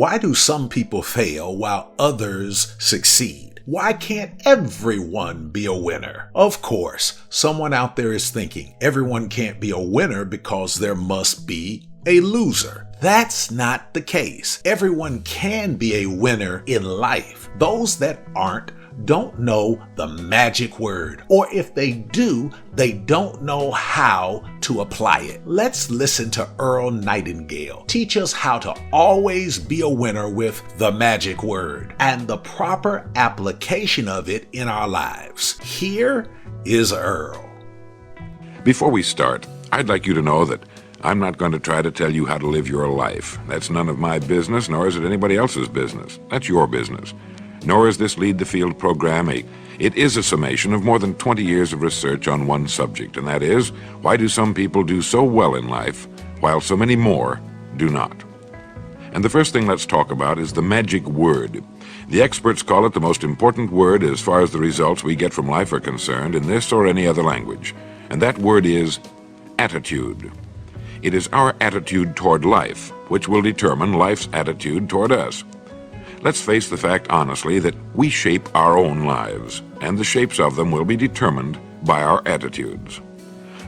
Why do some people fail while others succeed? Why can't everyone be a winner? Of course, someone out there is thinking everyone can't be a winner because there must be a loser. That's not the case. Everyone can be a winner in life. Those that aren't don't know the magic word, or if they do, they don't know how to apply it. Let's listen to Earl Nightingale teach us how to always be a winner with the magic word and the proper application of it in our lives. Here is Earl. Before we start, I'd like you to know that I'm not going to try to tell you how to live your life. That's none of my business, nor is it anybody else's business. That's your business. Nor is this Lead the Field program. It is a summation of more than 20 years of research on one subject, and that is, why do some people do so well in life, while so many more do not? And the first thing let's talk about is the magic word. The experts call it the most important word as far as the results we get from life are concerned in this or any other language. And that word is attitude. It is our attitude toward life which will determine life's attitude toward us. Let's face the fact honestly that we shape our own lives, and the shapes of them will be determined by our attitudes.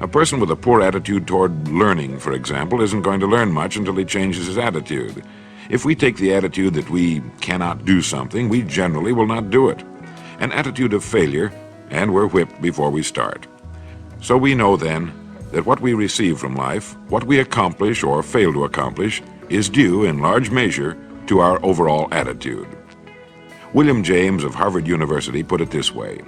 A person with a poor attitude toward learning, for example, isn't going to learn much until he changes his attitude. If we take the attitude that we cannot do something, we generally will not do it. An attitude of failure, and we're whipped before we start. So we know then that what we receive from life, what we accomplish or fail to accomplish, is due in large measure to our overall attitude. William James of Harvard University put it this way: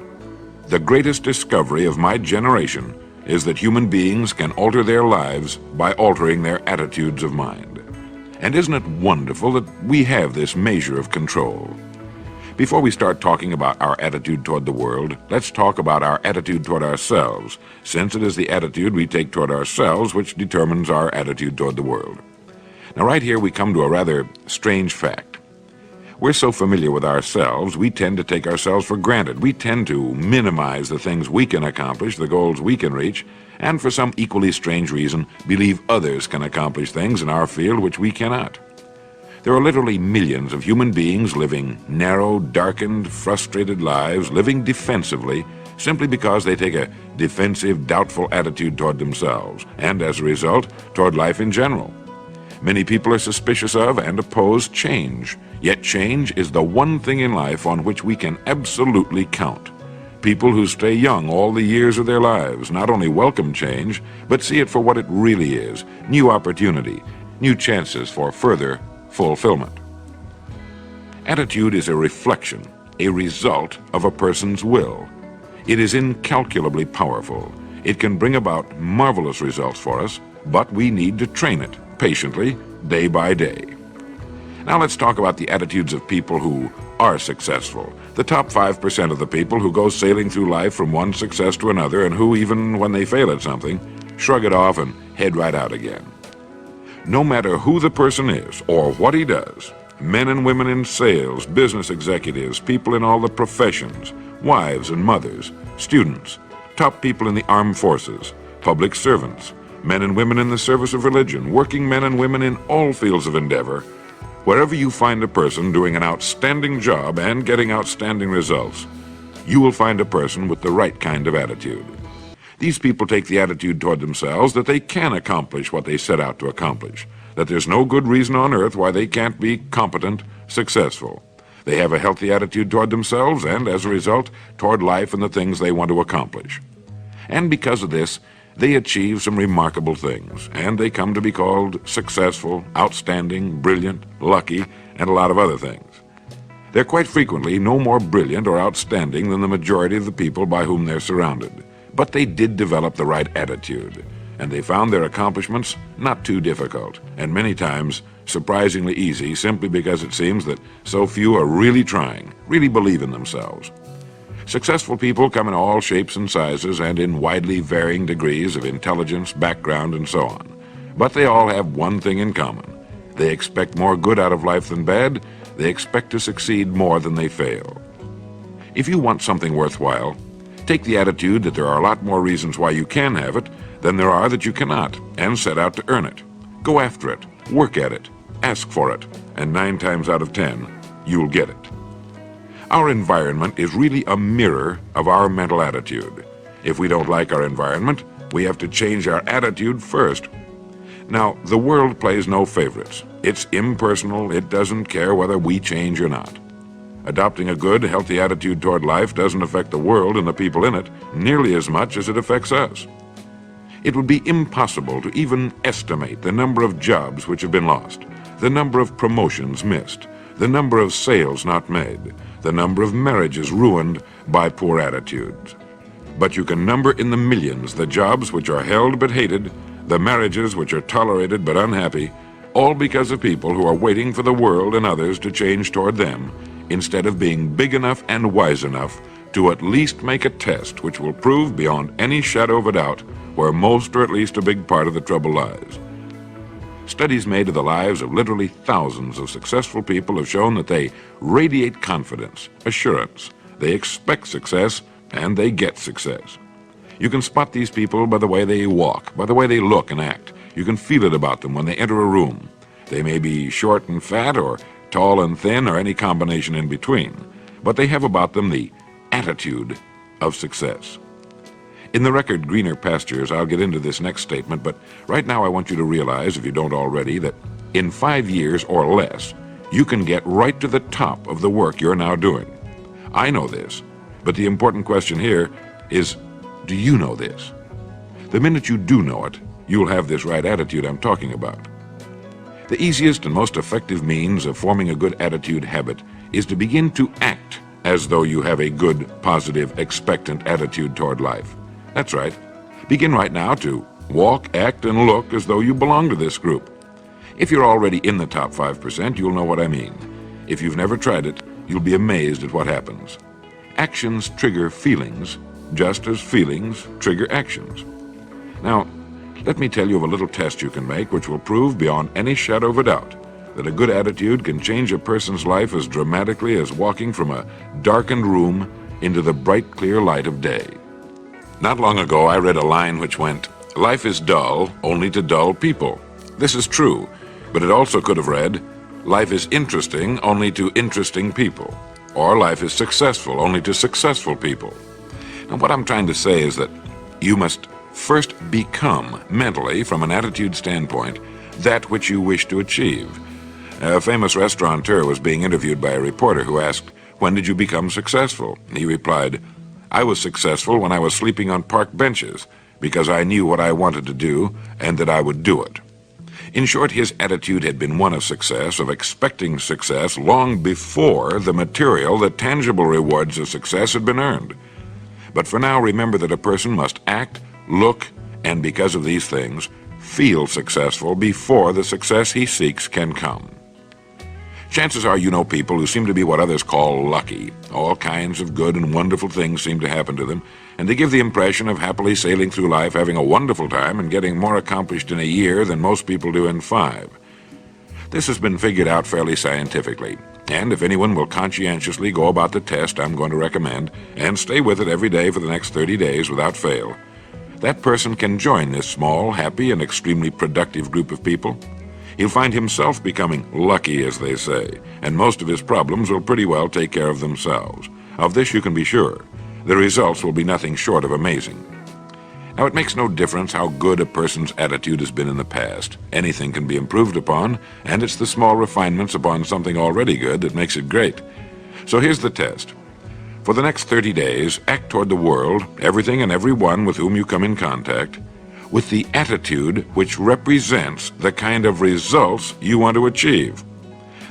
"The greatest discovery of my generation is that human beings can alter their lives by altering their attitudes of mind." And isn't it wonderful that we have this measure of control? Before we start talking about our attitude toward the world, let's talk about our attitude toward ourselves, since it is the attitude we take toward ourselves which determines our attitude toward the world. Now, right here we come to a rather strange fact. We're so familiar with ourselves, we tend to take ourselves for granted. We tend to minimize the things we can accomplish, the goals we can reach, and for some equally strange reason, believe others can accomplish things in our field which we cannot. There are literally millions of human beings living narrow, darkened, frustrated lives, living defensively, simply because they take a defensive, doubtful attitude toward themselves, and as a result, toward life in general. Many people are suspicious of and oppose change, yet change is the one thing in life on which we can absolutely count. People who stay young all the years of their lives not only welcome change, but see it for what it really is: new opportunity, new chances for further fulfillment. Attitude is a reflection, a result of a person's will. It is incalculably powerful. It can bring about marvelous results for us, but we need to train it patiently, day by day. Now let's talk about the attitudes of people who are successful. The top 5% of the people who go sailing through life from one success to another, and who, even when they fail at something, shrug it off and head right out again. No matter who the person is or what he does, men and women in sales, business executives, people in all the professions, wives and mothers, students, top people in the armed forces, public servants, men and women in the service of religion, working men and women in all fields of endeavor, wherever you find a person doing an outstanding job and getting outstanding results, you will find a person with the right kind of attitude. These people take the attitude toward themselves that they can accomplish what they set out to accomplish, that there's no good reason on earth why they can't be competent, successful. They have a healthy attitude toward themselves and, as a result, toward life and the things they want to accomplish. And because of this, they achieve some remarkable things, and they come to be called successful, outstanding, brilliant, lucky, and a lot of other things. They're quite frequently no more brilliant or outstanding than the majority of the people by whom they're surrounded. But they did develop the right attitude, and they found their accomplishments not too difficult, and many times surprisingly easy, simply because it seems that so few are really trying, really believe in themselves. Successful people come in all shapes and sizes and in widely varying degrees of intelligence, background, and so on. But they all have one thing in common. They expect more good out of life than bad. They expect to succeed more than they fail. If you want something worthwhile, take the attitude that there are a lot more reasons why you can have it than there are that you cannot, and set out to earn it. Go after it, work at it, ask for it, and 9 times out of 10, you'll get it. Our environment is really a mirror of our mental attitude. If we don't like our environment, we have to change our attitude first. Now, the world plays no favorites. It's impersonal. It doesn't care whether we change or not. Adopting a good, healthy attitude toward life doesn't affect the world and the people in it nearly as much as it affects us. It would be impossible to even estimate the number of jobs which have been lost, the number of promotions missed, the number of sales not made, the number of marriages ruined by poor attitudes. But you can number in the millions the jobs which are held but hated, the marriages which are tolerated but unhappy, all because of people who are waiting for the world and others to change toward them, instead of being big enough and wise enough to at least make a test which will prove beyond any shadow of a doubt where most or at least a big part of the trouble lies. Studies made of the lives of literally thousands of successful people have shown that they radiate confidence, assurance, they expect success, and they get success. You can spot these people by the way they walk, by the way they look and act. You can feel it about them when they enter a room. They may be short and fat, or tall and thin, or any combination in between, but they have about them the attitude of success. In the record Greener Pastures, I'll get into this next statement, but right now I want you to realize, if you don't already, that in 5 years or less, you can get right to the top of the work you're now doing. I know this, but the important question here is, do you know this? The minute you do know it, you'll have this right attitude I'm talking about. The easiest and most effective means of forming a good attitude habit is to begin to act as though you have a good, positive, expectant attitude toward life. That's right. Begin right now to walk, act, and look as though you belong to this group. If you're already in the top 5%, you'll know what I mean. If you've never tried it, you'll be amazed at what happens. Actions trigger feelings, just as feelings trigger actions. Now, let me tell you of a little test you can make which will prove beyond any shadow of a doubt that a good attitude can change a person's life as dramatically as walking from a darkened room into the bright, clear light of day. Not long ago, I read a line which went, "Life is dull only to dull people." This is true, but it also could have read, "Life is interesting only to interesting people," or "Life is successful only to successful people." Now, what I'm trying to say is that you must first become, mentally, from an attitude standpoint, that which you wish to achieve. A famous restaurateur was being interviewed by a reporter who asked, "When did you become successful?" He replied, "I was successful when I was sleeping on park benches, because I knew what I wanted to do and that I would do it." In short, his attitude had been one of success, of expecting success, long before the material, the tangible rewards of success had been earned. But for now, remember that a person must act, look, and because of these things, feel successful before the success he seeks can come. Chances are you know people who seem to be what others call lucky. All kinds of good and wonderful things seem to happen to them, and they give the impression of happily sailing through life, having a wonderful time, and getting more accomplished in a year than most people do in 5. This has been figured out fairly scientifically, and if anyone will conscientiously go about the test I'm going to recommend, and stay with it every day for the next 30 days without fail, that person can join this small, happy, and extremely productive group of people. He'll find himself becoming lucky, as they say, and most of his problems will pretty well take care of themselves. Of this you can be sure. The results will be nothing short of amazing. Now, it makes no difference how good a person's attitude has been in the past. Anything can be improved upon, and it's the small refinements upon something already good that makes it great. So here's the test. For the next 30 days, act toward the world, everything and everyone with whom you come in contact, with the attitude which represents the kind of results you want to achieve.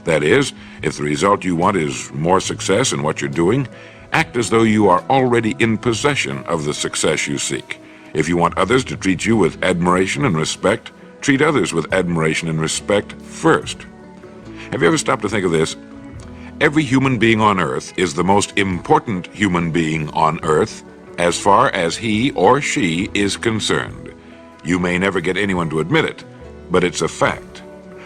That is, if the result you want is more success in what you're doing, act as though you are already in possession of the success you seek. If you want others to treat you with admiration and respect, treat others with admiration and respect first. Have you ever stopped to think of this? Every human being on earth is the most important human being on earth as far as he or she is concerned. You may never get anyone to admit it, but it's a fact.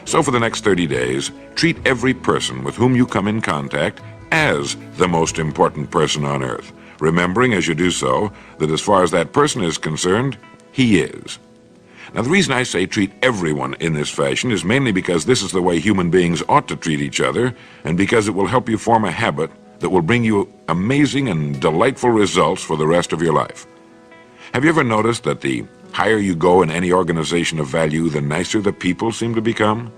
So for the next 30 days, treat every person with whom you come in contact as the most important person on earth, remembering as you do so that as far as that person is concerned, he is. Now, the reason I say treat everyone in this fashion is mainly because this is the way human beings ought to treat each other, and because it will help you form a habit that will bring you amazing and delightful results for the rest of your life. Have you ever noticed that the higher you go in any organization of value, the nicer the people seem to become?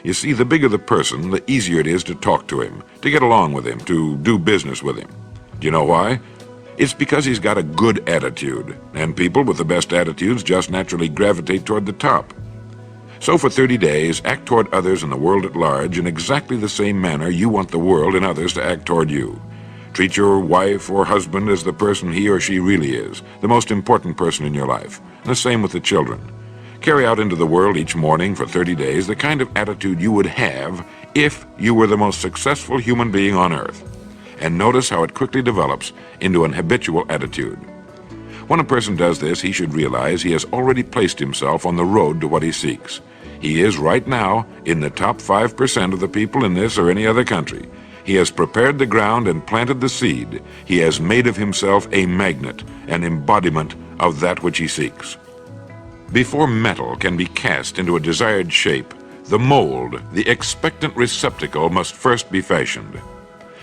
You see, the bigger the person, the easier it is to talk to him, to get along with him, to do business with him. Do you know why? It's because he's got a good attitude, and people with the best attitudes just naturally gravitate toward the top. So for 30 days, act toward others and the world at large in exactly the same manner you want the world and others to act toward you. Treat your wife or husband as the person he or she really is, the most important person in your life, and the same with the children. Carry out into the world each morning for 30 days the kind of attitude you would have if you were the most successful human being on earth. And notice how it quickly develops into an habitual attitude. When a person does this, he should realize he has already placed himself on the road to what he seeks. He is right now in the top 5% of the people in this or any other country. He has prepared the ground and planted the seed. He has made of himself a magnet, an embodiment of that which he seeks. Before metal can be cast into a desired shape, the mold, the expectant receptacle, must first be fashioned.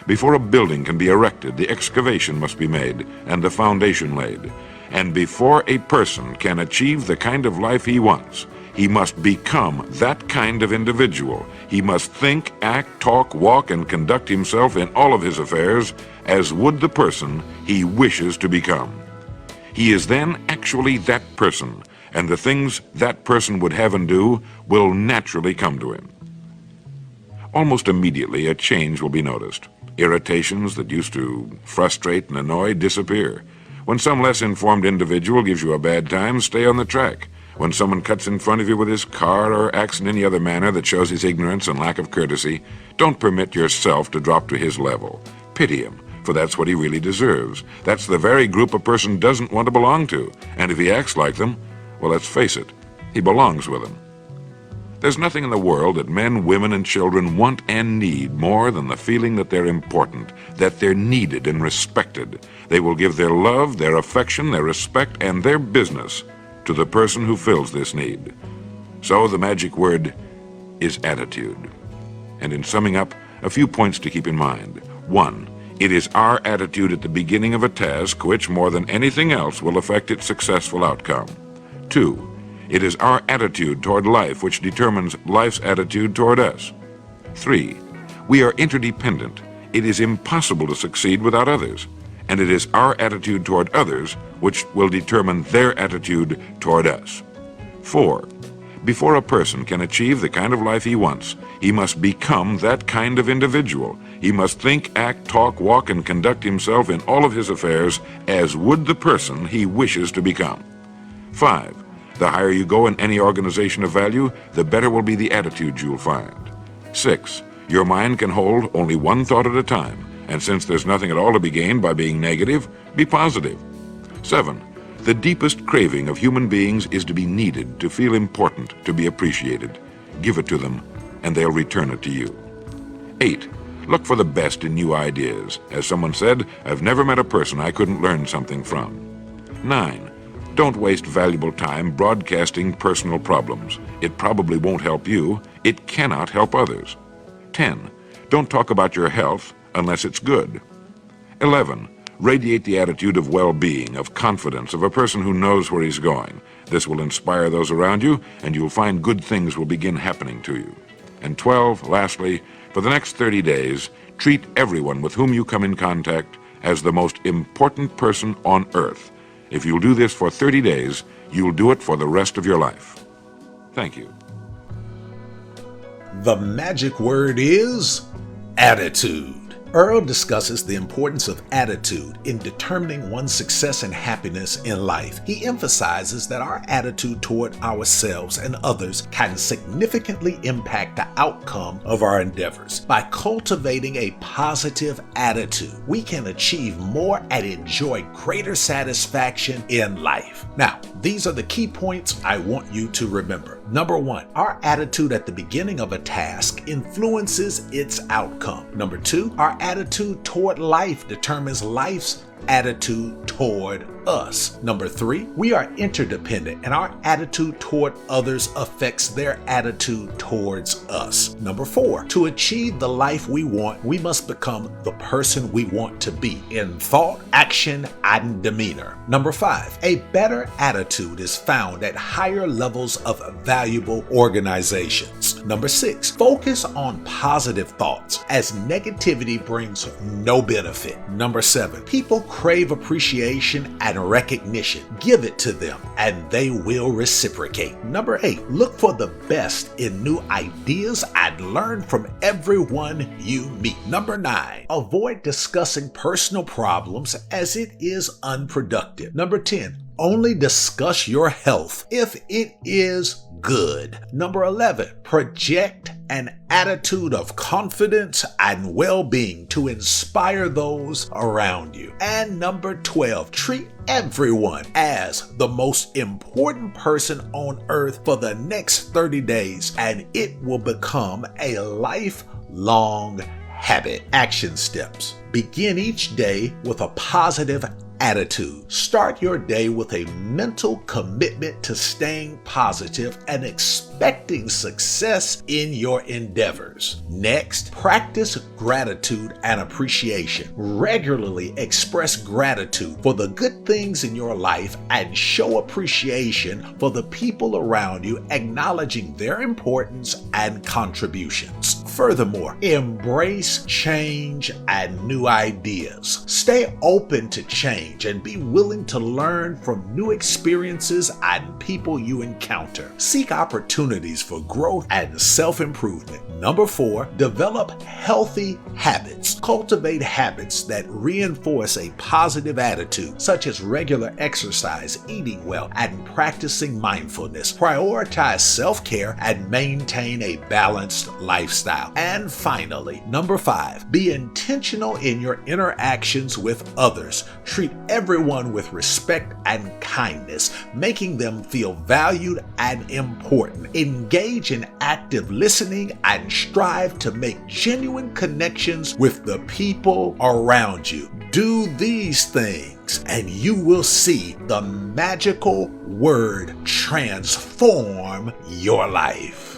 Before a building can be erected, the excavation must be made and the foundation laid. And before a person can achieve the kind of life he wants, he must become that kind of individual. He must think, act, talk, walk, and conduct himself in all of his affairs as would the person he wishes to become. He is then actually that person, and the things that person would have and do will naturally come to him. Almost immediately, a change will be noticed. Irritations that used to frustrate and annoy disappear. When some less informed individual gives you a bad time, stay on the track. When someone cuts in front of you with his car or acts in any other manner that shows his ignorance and lack of courtesy, don't permit yourself to drop to his level. Pity him, for that's what he really deserves. That's the very group a person doesn't want to belong to. And if he acts like them, well, let's face it, he belongs with them. There's nothing in the world that men, women, and children want and need more than the feeling that they're important, that they're needed and respected. They will give their love, their affection, their respect, and their business to the person who fills this need. So the magic word is attitude. And in summing up, a few points to keep in mind. 1, it is our attitude at the beginning of a task which, more than anything else, will affect its successful outcome. 2, it is our attitude toward life which determines life's attitude toward us. 3, we are interdependent. It is impossible to succeed without others. And it is our attitude toward others which will determine their attitude toward us. 4, before a person can achieve the kind of life he wants, he must become that kind of individual. He must think, act, talk, walk, and conduct himself in all of his affairs as would the person he wishes to become. 5, the higher you go in any organization of value, the better will be the attitude you'll find. 6, your mind can hold only one thought at a time, and since there's nothing at all to be gained by being negative, be positive. 7, the deepest craving of human beings is to be needed, to feel important, to be appreciated. Give it to them, and they'll return it to you. 8, look for the best in new ideas. As someone said, I've never met a person I couldn't learn something from. 9, don't waste valuable time broadcasting personal problems. It probably won't help you. It cannot help others. 10, don't talk about your health unless it's good. 11, radiate the attitude of well-being, of confidence, of a person who knows where he's going. This will inspire those around you, and you'll find good things will begin happening to you. And 12, lastly, for the next 30 days, treat everyone with whom you come in contact as the most important person on earth. If you'll do this for 30 days, you'll do it for the rest of your life. Thank you. The magic word is attitude. Earl discusses the importance of attitude in determining one's success and happiness in life. He emphasizes that our attitude toward ourselves and others can significantly impact the outcome of our endeavors. By cultivating a positive attitude, we can achieve more and enjoy greater satisfaction in life. Now, these are the key points I want you to remember. Number 1, our attitude at the beginning of a task influences its outcome. Number 2, our attitude toward life determines life's attitude toward us. Number 3, we are interdependent and our attitude toward others affects their attitude towards us. Number 4, to achieve the life we want, we must become the person we want to be in thought, action, and demeanor. Number 5, a better attitude is found at higher levels of valuable organizations. Number 6, focus on positive thoughts as negativity brings no benefit. Number 7, people crave appreciation and recognition. Give it to them and they will reciprocate. Number 8, look for the best in new ideas and learn from everyone you meet. Number 9, avoid discussing personal problems as it is unproductive. Number 10, only discuss your health if it is good. Number 11, project an attitude of confidence and well-being to inspire those around you. And number 12, treat everyone as the most important person on earth for the next 30 days, and it will become a lifelong habit. Action steps. Begin each day with a positive attitude. Start your day with a mental commitment to staying positive and expecting success in your endeavors. Next, practice gratitude and appreciation. Regularly express gratitude for the good things in your life and show appreciation for the people around you, acknowledging their importance and contributions. Furthermore, embrace change and new ideas. Stay open to change and be willing to learn from new experiences and people you encounter. Seek opportunities for growth and self-improvement. Number 4, develop healthy habits. Cultivate habits that reinforce a positive attitude, such as regular exercise, eating well, and practicing mindfulness. Prioritize self-care and maintain a balanced lifestyle. And finally, number 5, be intentional in your interactions with others. Treat everyone with respect and kindness, making them feel valued and important. Engage in active listening and strive to make genuine connections with the people around you. Do these things and you will see the magical word transform your life.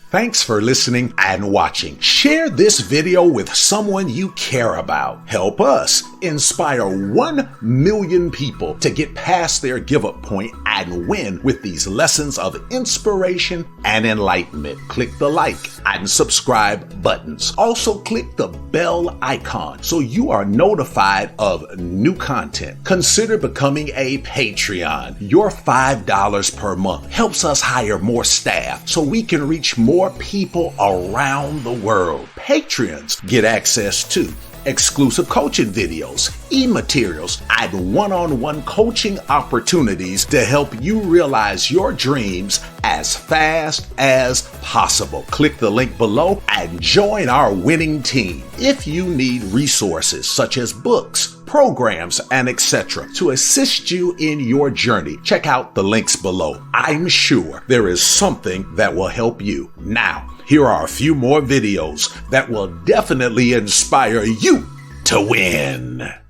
Thanks for listening and watching. Share this video with someone you care about. Help us inspire 1 million people to get past their give-up point and win with these lessons of inspiration and enlightenment. Click the like and subscribe buttons. Also click the bell icon so you are notified of new content. Consider becoming a Patreon. Your $5 per month helps us hire more staff so we can reach more people around the world. Patrons get access to exclusive coaching videos, e-materials, and one-on-one coaching opportunities to help you realize your dreams as fast as possible. Click the link below and join our winning team. If you need resources such as books, programs, and etc. to assist you in your journey, check out the links below. I'm sure there is something that will help you. Now, here are a few more videos that will definitely inspire you to win.